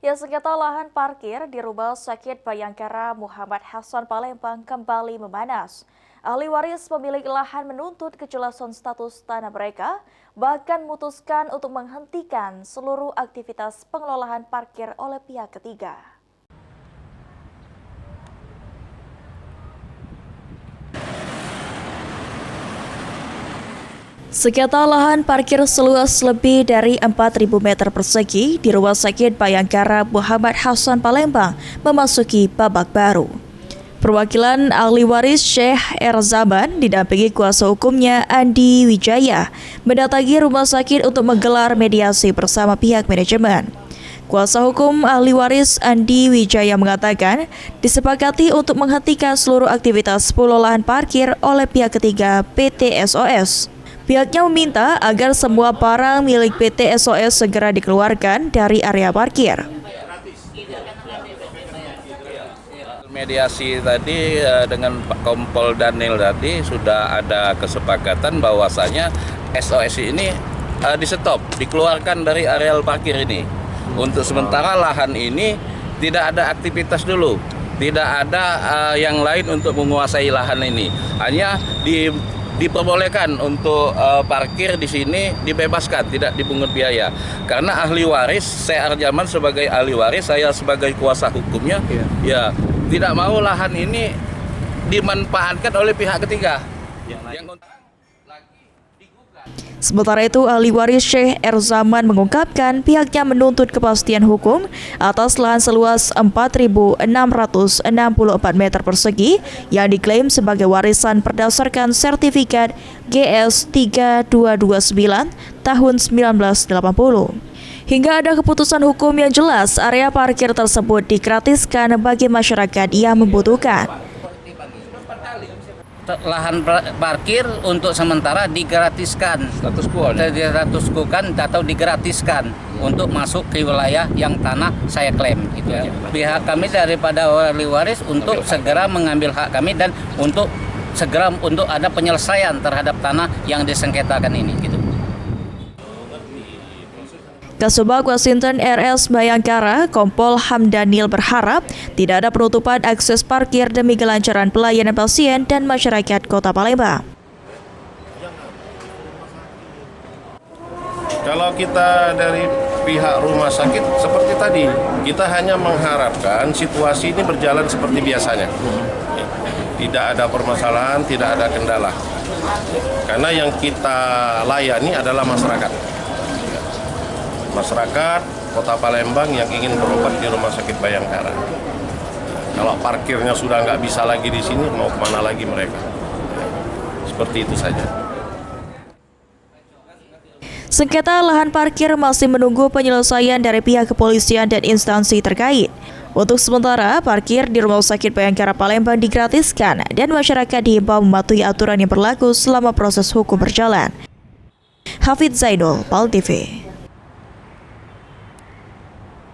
Ya, sengketa lahan parkir di Rumah Sakit Bayangkara Muhammad Hasan Palembang kembali memanas. Ahli waris pemilik lahan menuntut kejelasan status tanah mereka, bahkan memutuskan untuk menghentikan seluruh aktivitas pengelolaan parkir oleh pihak ketiga. Sengketa lahan parkir seluas lebih dari 4.000 meter persegi di Rumah Sakit Bayangkara Muhammad Hasan Palembang memasuki babak baru. Perwakilan ahli waris Syekh Erzaman didampingi kuasa hukumnya Andi Wijaya mendatangi rumah sakit untuk menggelar mediasi bersama pihak manajemen. Kuasa hukum ahli waris Andi Wijaya mengatakan disepakati untuk menghentikan seluruh aktivitas pengelolaan parkir oleh pihak ketiga PT SOS. Pihaknya meminta agar semua barang milik PT SOS segera dikeluarkan dari area parkir. Mediasi tadi dengan Pak Kompol Daniel tadi sudah ada kesepakatan bahwasanya SOS ini di-stop, dikeluarkan dari areal parkir ini. Untuk sementara lahan ini tidak ada aktivitas dulu, tidak ada yang lain untuk menguasai lahan ini. Hanya diperbolehkan untuk parkir di sini, dibebaskan, tidak dipungut biaya. Karena ahli waris, saya Arjaman sebagai ahli waris, saya sebagai kuasa hukumnya, ya tidak mau lahan ini dimanfaatkan oleh pihak ketiga. Sementara itu, ahli waris Syekh Erzaman mengungkapkan pihaknya menuntut kepastian hukum atas lahan seluas 4.664 meter persegi yang diklaim sebagai warisan berdasarkan sertifikat GS 3229 tahun 1980. Hingga ada keputusan hukum yang jelas, area parkir tersebut digratiskan bagi masyarakat yang membutuhkan. Lahan parkir untuk sementara digratiskan, digratiskan atau digratiskan untuk masuk ke wilayah yang tanah saya klaim. Gitu ya. Pihak kami daripada ahli waris untuk segera mengambil hak kami dan untuk segera untuk ada penyelesaian terhadap tanah yang disengketakan ini. Gitu. Kasubag Wasinten RS Bayangkara, Kompol Hamdanil berharap tidak ada penutupan akses parkir demi kelancaran pelayanan pasien dan masyarakat Kota Palembang. Kalau kita dari pihak rumah sakit seperti tadi, kita hanya mengharapkan situasi ini berjalan seperti biasanya. Tidak ada permasalahan, tidak ada kendala. Karena yang kita layani adalah masyarakat. Masyarakat Kota Palembang yang ingin berobat di Rumah Sakit Bayangkara. Kalau parkirnya sudah nggak bisa lagi di sini, mau kemana lagi mereka? Seperti itu saja. Sengketa lahan parkir masih menunggu penyelesaian dari pihak kepolisian dan instansi terkait. Untuk sementara, parkir di Rumah Sakit Bayangkara Palembang digratiskan dan masyarakat diimbau mematuhi aturan yang berlaku selama proses hukum berjalan. Hafidz Zainul, PAL TV.